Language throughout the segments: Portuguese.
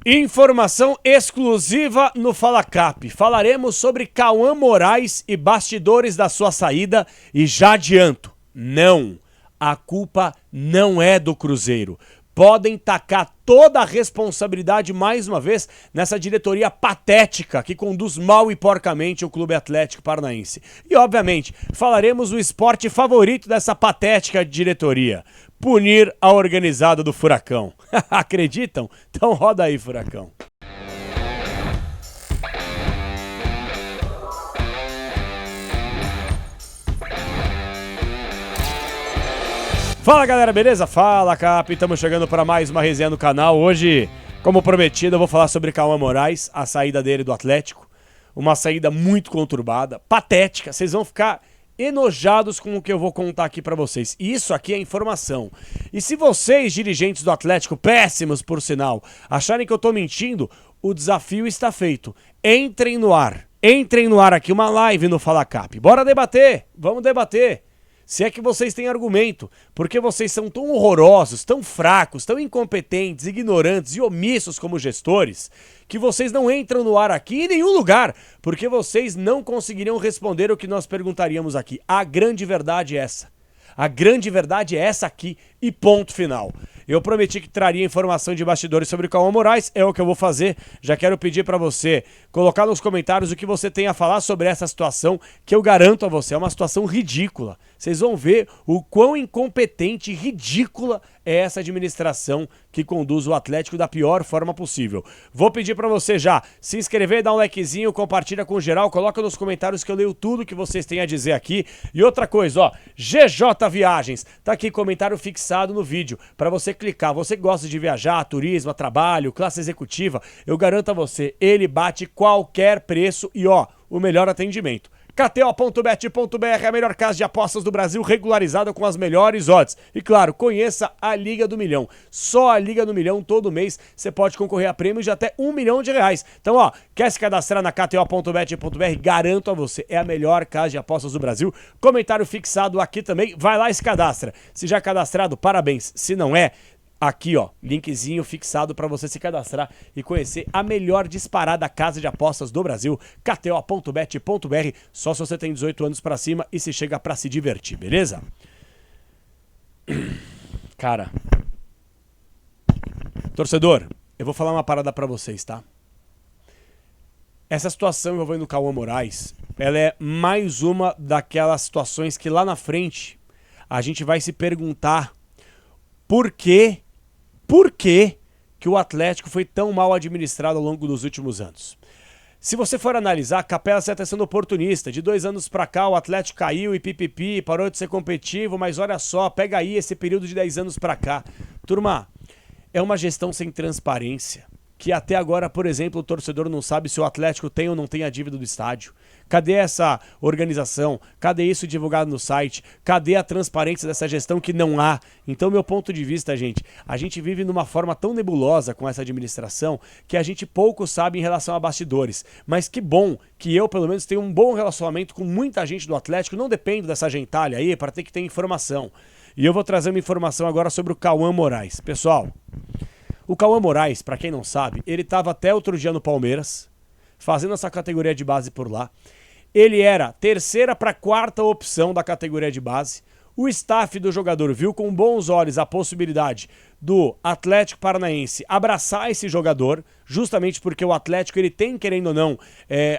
Informação exclusiva no Fala Cap. Falaremos sobre Cauã Moraes e bastidores da sua saída e já adianto, não, a culpa não é do Cruzeiro. Podem tacar toda a responsabilidade mais uma vez nessa diretoria patética que conduz mal e porcamente o Clube Atlético Paranaense. E obviamente, falaremos do esporte favorito dessa patética diretoria: punir a organizada do Furacão. Acreditam? Então roda aí, Furacão. Fala galera, beleza? Fala Cap, estamos chegando para mais uma resenha no canal. Hoje, como prometido, eu vou falar sobre Cauã Moraes, a saída dele do Atlético. Uma saída muito conturbada, patética, vocês vão ficar enojados com o que eu vou contar aqui pra vocês. E isso aqui é informação. E se vocês, dirigentes do Atlético, péssimos por sinal, acharem que eu tô mentindo, o desafio está feito. Entrem no ar aqui, uma live no Fala Cap. Bora debater, vamos debater. Se é que vocês têm argumento, porque vocês são tão horrorosos, tão fracos, tão incompetentes, ignorantes e omissos como gestores, que vocês não entram no ar aqui em nenhum lugar, porque vocês não conseguiriam responder o que nós perguntaríamos aqui. A grande verdade é essa. A grande verdade é essa aqui e ponto final. Eu prometi que traria informação de bastidores sobre o Cauã Moraes, é o que eu vou fazer. Já quero pedir para você colocar nos comentários o que você tem a falar sobre essa situação, que eu garanto a você, é uma situação ridícula. Vocês vão ver o quão incompetente e ridícula é essa administração que conduz o Atlético da pior forma possível. Vou pedir para você já se inscrever, dar um likezinho, compartilha com geral, coloca nos comentários que eu leio tudo que vocês têm a dizer aqui. E outra coisa, ó, GJ Viagens, tá aqui comentário fixado no vídeo, para você clicar. Você que gosta de viajar, turismo, trabalho, classe executiva, eu garanto a você, ele bate qualquer preço e ó, o melhor atendimento. KTO.bet.br é a melhor casa de apostas do Brasil, regularizada com as melhores odds. E claro, conheça a Liga do Milhão. Só a Liga do Milhão, todo mês, você pode concorrer a prêmios de até R$1 milhão. Então, ó, quer se cadastrar na KTO.bet.br? Garanto a você, é a melhor casa de apostas do Brasil. Comentário fixado aqui também, vai lá e se cadastra. Se já é cadastrado, parabéns. Se não é, aqui, ó, linkzinho fixado para você se cadastrar e conhecer a melhor disparada casa de apostas do Brasil, kto.bet.br, só se você tem 18 anos para cima e se chega para se divertir, beleza? Cara, torcedor, eu vou falar uma parada para vocês, tá? Essa situação envolvendo o Cauã Moraes, ela é mais uma daquelas situações que lá na frente a gente vai se perguntar por que que o Atlético foi tão mal administrado ao longo dos últimos anos. Se você for analisar, a Capela está sendo oportunista. De 2 anos pra cá, o Atlético caiu e pipipi, parou de ser competitivo, mas olha só, pega aí esse período de 10 anos pra cá. Turma, é uma gestão sem transparência, que até agora, por exemplo, o torcedor não sabe se o Atlético tem ou não tem a dívida do estádio. Cadê essa organização? Cadê isso divulgado no site? Cadê a transparência dessa gestão que não há? Então, meu ponto de vista, gente, a gente vive numa forma tão nebulosa com essa administração que a gente pouco sabe em relação a bastidores. Mas que bom que eu, pelo menos, tenho um bom relacionamento com muita gente do Atlético, não dependo dessa gentalha aí para ter que ter informação. E eu vou trazer uma informação agora sobre o Cauã Moraes. Pessoal, o Cauã Moraes, para quem não sabe, ele estava até outro dia no Palmeiras, fazendo essa categoria de base por lá. Ele era terceira para quarta opção da categoria de base. O staff do jogador viu com bons olhos a possibilidade do Atlético Paranaense abraçar esse jogador, justamente porque o Atlético ele tem, querendo ou não,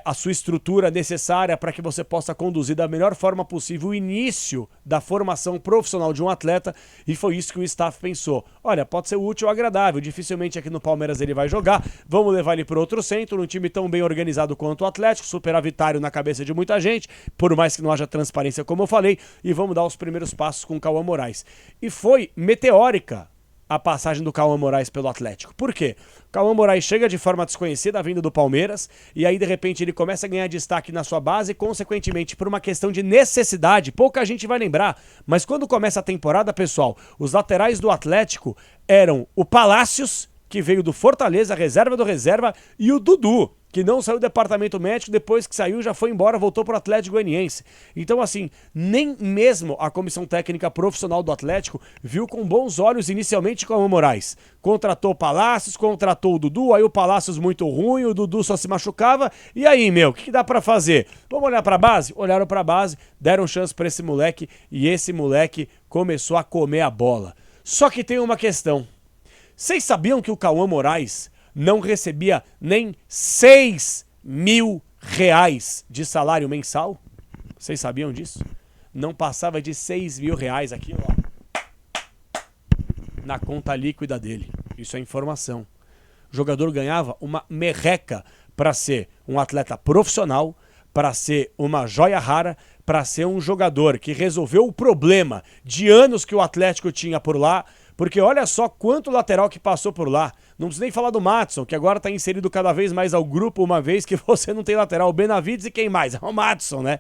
a sua estrutura necessária para que você possa conduzir da melhor forma possível o início da formação profissional de um atleta, e foi isso que o staff pensou. Olha, pode ser útil ou agradável, dificilmente aqui no Palmeiras ele vai jogar, vamos levar ele para outro centro, num time tão bem organizado quanto o Atlético, superavitário na cabeça de muita gente, por mais que não haja transparência como eu falei, e vamos dar os primeiros passos com o Cauã Moraes. E foi meteórica a passagem do Cauã Moraes pelo Atlético. Por quê? O Cauã Moraes chega de forma desconhecida vindo do Palmeiras e aí de repente ele começa a ganhar destaque na sua base e consequentemente por uma questão de necessidade, pouca gente vai lembrar, mas quando começa a temporada, pessoal, os laterais do Atlético eram o Palácios, que veio do Fortaleza, reserva do reserva, e o Dudu, que não saiu do departamento médico, depois que saiu já foi embora, voltou para o Atlético Goianiense. Então assim, nem mesmo a comissão técnica profissional do Atlético viu com bons olhos inicialmente Cauã Moraes. Contratou o Palácios, contratou o Dudu, aí o Palácios muito ruim, o Dudu só se machucava, e aí, meu, o que dá pra fazer? Vamos olhar pra base? Olharam pra base, deram chance pra esse moleque, e esse moleque começou a comer a bola. Só que tem uma questão. Vocês sabiam que o Cauã Moraes não recebia nem 6 mil reais de salário mensal? Vocês sabiam disso? Não passava de 6 mil reais aqui, ó, na conta líquida dele. Isso é informação. O jogador ganhava uma merreca para ser um atleta profissional, para ser uma joia rara, para ser um jogador que resolveu o problema de anos que o Atlético tinha por lá, porque olha só quanto lateral que passou por lá. Não preciso nem falar do Madison, que agora está inserido cada vez mais ao grupo, uma vez que você não tem lateral. O Benavides e quem mais? É o Madison, né?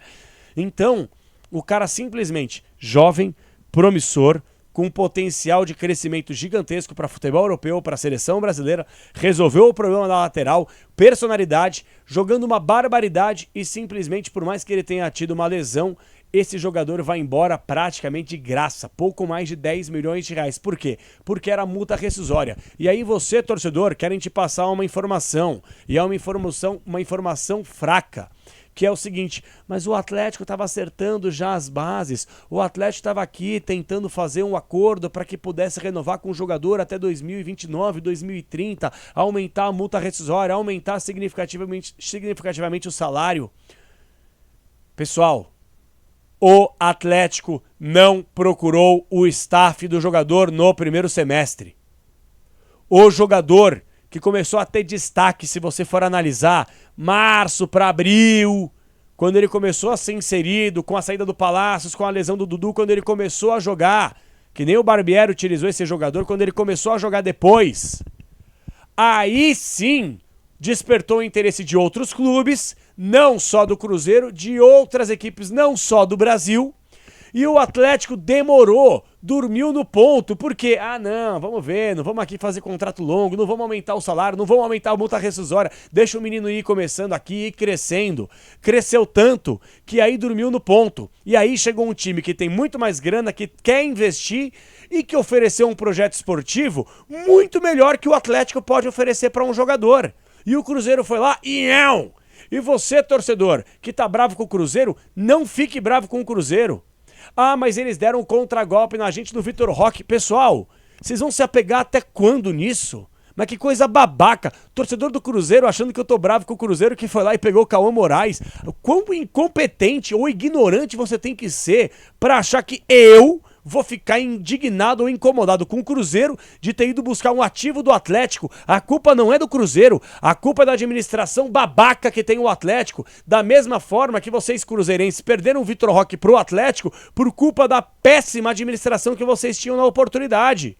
Então, o cara simplesmente jovem, promissor, com potencial de crescimento gigantesco para futebol europeu, para a seleção brasileira, resolveu o problema da lateral, personalidade, jogando uma barbaridade e simplesmente, por mais que ele tenha tido uma lesão, esse jogador vai embora praticamente de graça, pouco mais de 10 milhões de reais. Por quê? Porque era multa rescisória. E aí você, torcedor, querem te passar uma informação, e é uma informação fraca, que é o seguinte: mas o Atlético estava acertando já as bases, o Atlético estava aqui tentando fazer um acordo para que pudesse renovar com o jogador até 2029, 2030, aumentar a multa rescisória, aumentar significativamente o salário. Pessoal, o Atlético não procurou o staff do jogador no primeiro semestre. O jogador que começou a ter destaque, se você for analisar, março para abril, quando ele começou a ser inserido, com a saída do Palácios, com a lesão do Dudu, quando ele começou a jogar, que nem o Barbieri utilizou esse jogador, quando ele começou a jogar depois, aí sim despertou o interesse de outros clubes, não só do Cruzeiro, de outras equipes, não só do Brasil. E o Atlético demorou, dormiu no ponto, porque, não, vamos ver, não vamos aqui fazer contrato longo, não vamos aumentar o salário, não vamos aumentar a multa rescisória, deixa o menino ir começando aqui e crescendo. Cresceu tanto que aí dormiu no ponto. E aí chegou um time que tem muito mais grana, que quer investir e que ofereceu um projeto esportivo muito melhor que o Atlético pode oferecer para um jogador. E o Cruzeiro foi lá e não! E você, torcedor, que tá bravo com o Cruzeiro, não fique bravo com o Cruzeiro. Mas eles deram um contragolpe na gente do Vitor Roque. Pessoal, vocês vão se apegar até quando nisso? Mas que coisa babaca. Torcedor do Cruzeiro achando que eu tô bravo com o Cruzeiro que foi lá e pegou o Cauã Moraes. Quão incompetente ou ignorante você tem que ser pra achar que eu vou ficar indignado ou incomodado com o Cruzeiro de ter ido buscar um ativo do Atlético. A culpa não é do Cruzeiro, a culpa é da administração babaca que tem o Atlético. Da mesma forma que vocês cruzeirenses perderam o Vitor Roque pro Atlético por culpa da péssima administração que vocês tinham na oportunidade.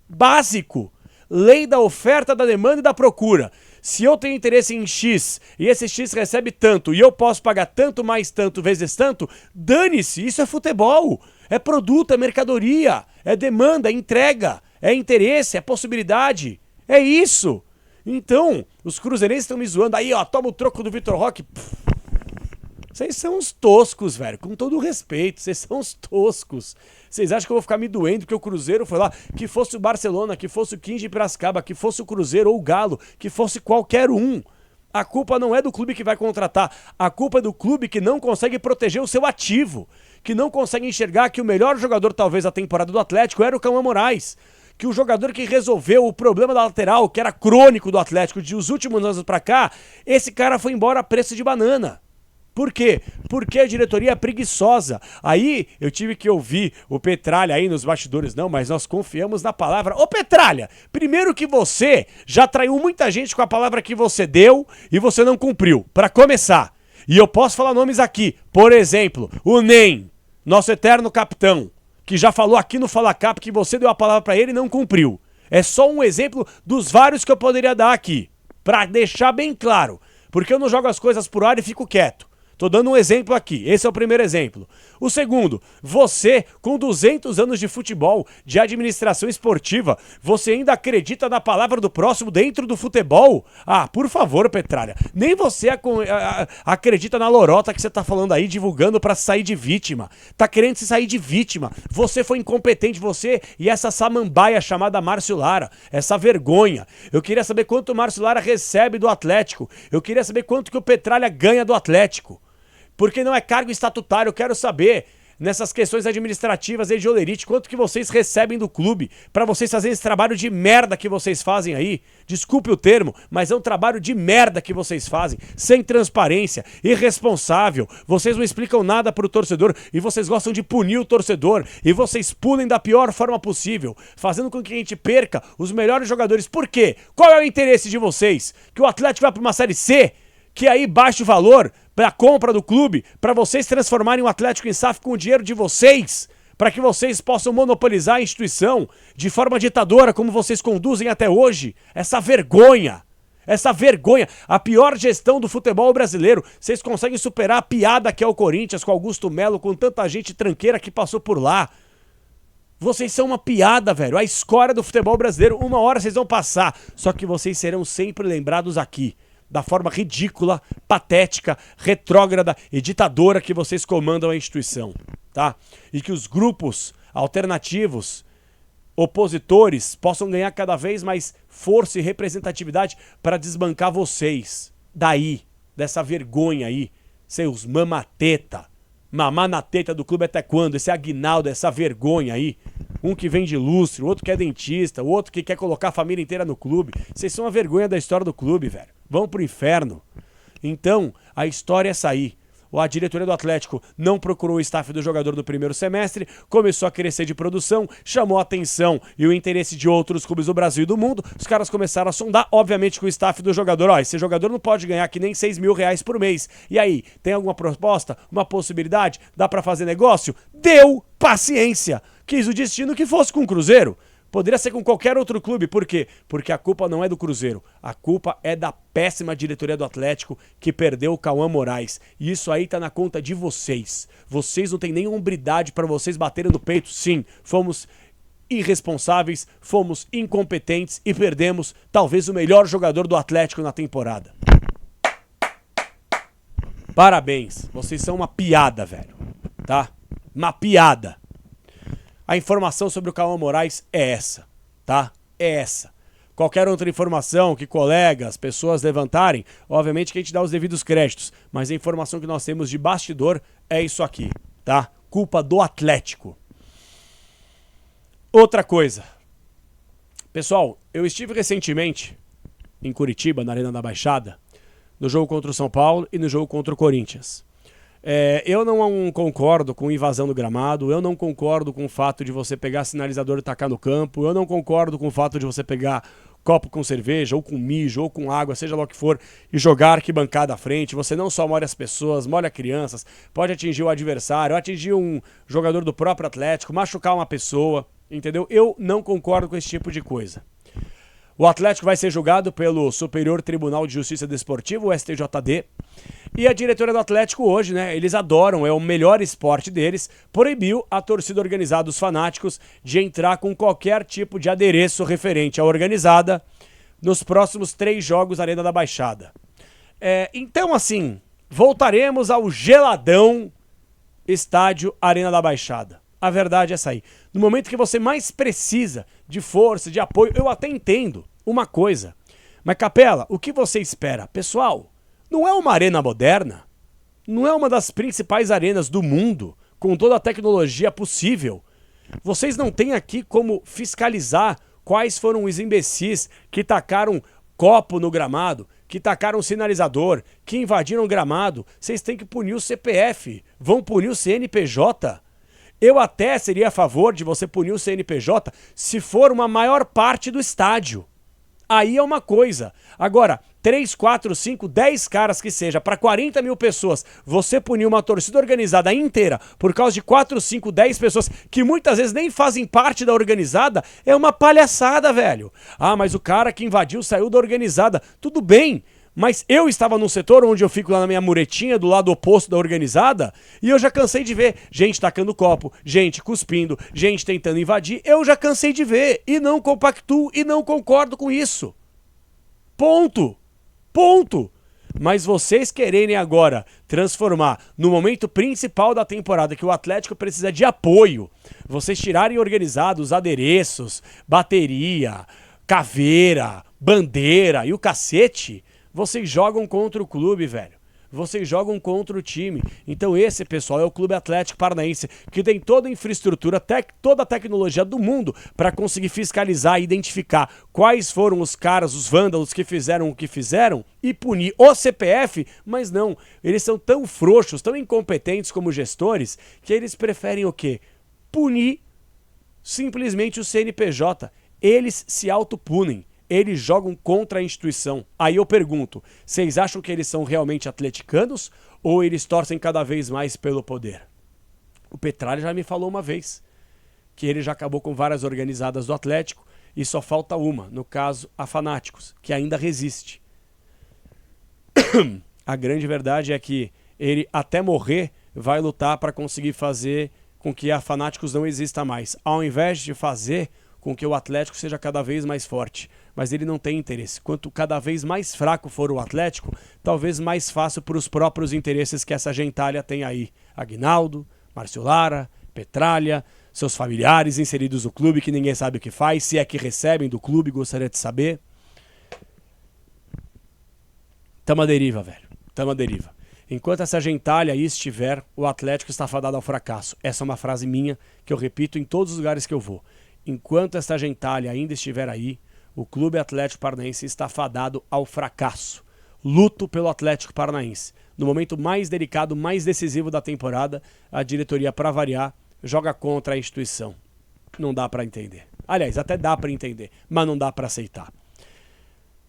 Básico. Lei da oferta, da demanda e da procura. Se eu tenho interesse em X e esse X recebe tanto e eu posso pagar tanto mais tanto vezes tanto, dane-se, isso é futebol. É produto, é mercadoria, é demanda, é entrega, é interesse, é possibilidade. É isso. Então, os cruzeirenses estão me zoando. Aí, ó, toma o troco do Vitor Roque. Vocês são uns toscos, velho. Com todo o respeito, vocês são uns toscos. Vocês acham que eu vou ficar me doendo porque o Cruzeiro foi lá? Que fosse o Barcelona, que fosse o 15 de Piracicaba, que fosse o Cruzeiro ou o Galo, que fosse qualquer um. A culpa não é do clube que vai contratar. A culpa é do clube que não consegue proteger o seu ativo. Que não consegue enxergar que o melhor jogador talvez da temporada do Atlético era o Cauã Moraes. Que o jogador que resolveu o problema da lateral, que era crônico do Atlético de os últimos anos pra cá, esse cara foi embora a preço de banana. Por quê? Porque a diretoria é preguiçosa. Aí eu tive que ouvir o Petralha aí nos bastidores, não, mas nós confiamos na palavra. Ô Petralha, primeiro que você já traiu muita gente com a palavra que você deu e você não cumpriu, pra começar. E eu posso falar nomes aqui, por exemplo, o NEM, nosso eterno capitão, que já falou aqui no Fala Cap que você deu a palavra pra ele e não cumpriu. É só um exemplo dos vários que eu poderia dar aqui, pra deixar bem claro, porque eu não jogo as coisas por ar e fico quieto. Tô dando um exemplo aqui. Esse é o primeiro exemplo. O segundo, você, com 200 anos de futebol, de administração esportiva, você ainda acredita na palavra do próximo dentro do futebol? Ah, por favor, Petralha. Nem você acredita na lorota que você tá falando aí, divulgando pra sair de vítima. Tá querendo se sair de vítima. Você foi incompetente, você e essa samambaia chamada Márcio Lara. Essa vergonha. Eu queria saber quanto o Márcio Lara recebe do Atlético. Eu queria saber quanto que o Petralha ganha do Atlético. Porque não é cargo estatutário, eu quero saber, nessas questões administrativas e de olerite, quanto que vocês recebem do clube pra vocês fazerem esse trabalho de merda que vocês fazem aí. Desculpe o termo, mas é um trabalho de merda que vocês fazem, sem transparência, irresponsável. Vocês não explicam nada pro torcedor e vocês gostam de punir o torcedor e vocês punem da pior forma possível, fazendo com que a gente perca os melhores jogadores. Por quê? Qual é o interesse de vocês? Que o Atlético vá pra uma Série C? Que aí baixe o valor para a compra do clube, para vocês transformarem o Atlético em SAF com o dinheiro de vocês, para que vocês possam monopolizar a instituição de forma ditadora, como vocês conduzem até hoje. Essa vergonha, a pior gestão do futebol brasileiro. Vocês conseguem superar a piada que é o Corinthians com Augusto Melo, com tanta gente tranqueira que passou por lá. Vocês são uma piada, velho, a escória do futebol brasileiro. Uma hora vocês vão passar, só que vocês serão sempre lembrados aqui da forma ridícula, patética, retrógrada e ditadora que vocês comandam a instituição, tá? E que os grupos alternativos, opositores, possam ganhar cada vez mais força e representatividade para desbancar vocês. Daí, dessa vergonha aí, seus mamateta. Mamar na teta do clube até quando? Esse Aguinaldo, essa vergonha aí. Um que vem de lustre, o outro que é dentista, o outro que quer colocar a família inteira no clube. Vocês são a vergonha da história do clube, velho. Vão pro inferno. Então, a história é essa aí. A diretoria do Atlético não procurou o staff do jogador no primeiro semestre, começou a crescer de produção, chamou a atenção e o interesse de outros clubes do Brasil e do mundo. Os caras começaram a sondar, obviamente, com o staff do jogador. Ó, esse jogador não pode ganhar que nem 6 mil reais por mês. E aí, tem alguma proposta? Uma possibilidade? Dá pra fazer negócio? Deu paciência! Quis o destino que fosse com o Cruzeiro. Poderia ser com qualquer outro clube, por quê? Porque a culpa não é do Cruzeiro, a culpa é da péssima diretoria do Atlético que perdeu o Cauã Moraes. E isso aí tá na conta de vocês. Vocês não têm nenhuma hombridade para vocês baterem no peito. Sim, fomos irresponsáveis, fomos incompetentes e perdemos talvez o melhor jogador do Atlético na temporada. Parabéns, vocês são uma piada, velho, tá? Uma piada. A informação sobre o Cauã Moraes é essa, tá? É essa. Qualquer outra informação que colegas, pessoas levantarem, obviamente que a gente dá os devidos créditos, mas a informação que nós temos de bastidor é isso aqui, tá? Culpa do Atlético. Outra coisa. Pessoal, eu estive recentemente em Curitiba, na Arena da Baixada, no jogo contra o São Paulo e no jogo contra o Corinthians. Eu não concordo com invasão do gramado, eu não concordo com o fato de você pegar sinalizador e tacar no campo, eu não concordo com o fato de você pegar copo com cerveja, ou com mijo, ou com água, seja lá o que for, e jogar arquibancada à frente. Você não só molha as pessoas, molha crianças, pode atingir o adversário, atingir um jogador do próprio Atlético, machucar uma pessoa, entendeu? Eu não concordo com esse tipo de coisa. O Atlético vai ser julgado pelo Superior Tribunal de Justiça Desportiva, o STJD, e a diretoria do Atlético hoje, né, eles adoram, é o melhor esporte deles, proibiu a torcida organizada, os fanáticos, de entrar com qualquer tipo de adereço referente à organizada nos próximos 3 jogos da Arena da Baixada. Então, assim, voltaremos ao geladão estádio Arena da Baixada. A verdade é essa aí. No momento que você mais precisa de força, de apoio, eu até entendo uma coisa. Mas, Capela, o que você espera? Pessoal, não é uma arena moderna? Não é uma das principais arenas do mundo, com toda a tecnologia possível? Vocês não têm aqui como fiscalizar quais foram os imbecis que tacaram copo no gramado, que tacaram sinalizador, que invadiram o gramado? Vocês têm que punir o CPF, vão punir o CNPJ. Eu até seria a favor de você punir o CNPJ se for uma maior parte do estádio. Aí é uma coisa. Agora, 3, 4, 5, 10 caras que seja, para 40 mil pessoas, você punir uma torcida organizada inteira por causa de 4, 5, 10 pessoas que muitas vezes nem fazem parte da organizada, é uma palhaçada, velho. Ah, mas o cara que invadiu saiu da organizada. Tudo bem, Mas eu estava num setor onde eu fico lá na minha muretinha, do lado oposto da organizada, e eu já cansei de ver gente tacando copo, gente cuspindo, gente tentando invadir. Eu já cansei de ver e não compactuo e não concordo com isso. Ponto. Ponto. Mas vocês quererem agora transformar no momento principal da temporada, que o Atlético precisa de apoio, vocês tirarem organizados, adereços, bateria, caveira, bandeira e o cacete, vocês jogam contra o clube, velho. Vocês jogam contra o time. Então esse, pessoal, é o Clube Atlético Paranaense, que tem toda a infraestrutura, toda a tecnologia do mundo para conseguir fiscalizar e identificar quais foram os caras, os vândalos que fizeram o que fizeram e punir o CPF, mas não. Eles são tão frouxos, tão incompetentes como gestores, que eles preferem o quê? Punir simplesmente o CNPJ. Eles se autopunem. Eles jogam contra a instituição. Aí eu pergunto, vocês acham que eles são realmente atleticanos ou eles torcem cada vez mais pelo poder? O Petralha já me falou uma vez que ele já acabou com várias organizadas do Atlético e só falta uma, no caso, a Fanáticos, que ainda resiste. A grande verdade é que ele, até morrer, vai lutar para conseguir fazer com que a Fanáticos não exista mais, ao invés de fazer com que o Atlético seja cada vez mais forte. Mas ele não tem interesse. Quanto cada vez mais fraco for o Atlético, talvez mais fácil para os próprios interesses que essa gentalha tem aí. Aguinaldo, Márcio Lara, Petralha, seus familiares inseridos no clube que ninguém sabe o que faz, se é que recebem do clube, gostaria de saber. Tamo à deriva, velho. Tamo à deriva. Enquanto essa gentalha aí estiver, o Atlético está fadado ao fracasso. Essa é uma frase minha que eu repito em todos os lugares que eu vou. Enquanto essa gentalha ainda estiver aí, o Clube Atlético Paranaense está fadado ao fracasso. Luto pelo Atlético Paranaense. No momento mais delicado, mais decisivo da temporada, a diretoria, para variar, joga contra a instituição. Não dá para entender. Aliás, até dá para entender, mas não dá para aceitar.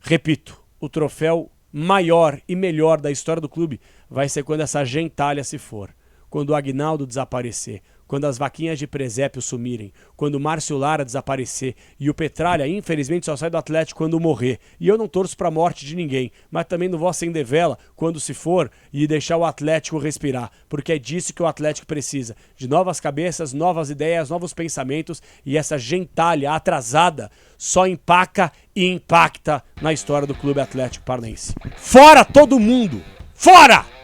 Repito, o troféu maior e melhor da história do clube vai ser quando essa gentalha se for. Quando o Aguinaldo desaparecer, quando as vaquinhas de presépio sumirem, quando o Márcio Lara desaparecer e o Petralha, infelizmente, só sai do Atlético quando morrer. E eu não torço pra morte de ninguém, mas também não vou acender vela quando se for e deixar o Atlético respirar, porque é disso que o Atlético precisa, de novas cabeças, novas ideias, novos pensamentos, e essa gentalha atrasada só empaca e impacta na história do Clube Atlético Paranaense. Fora todo mundo! Fora!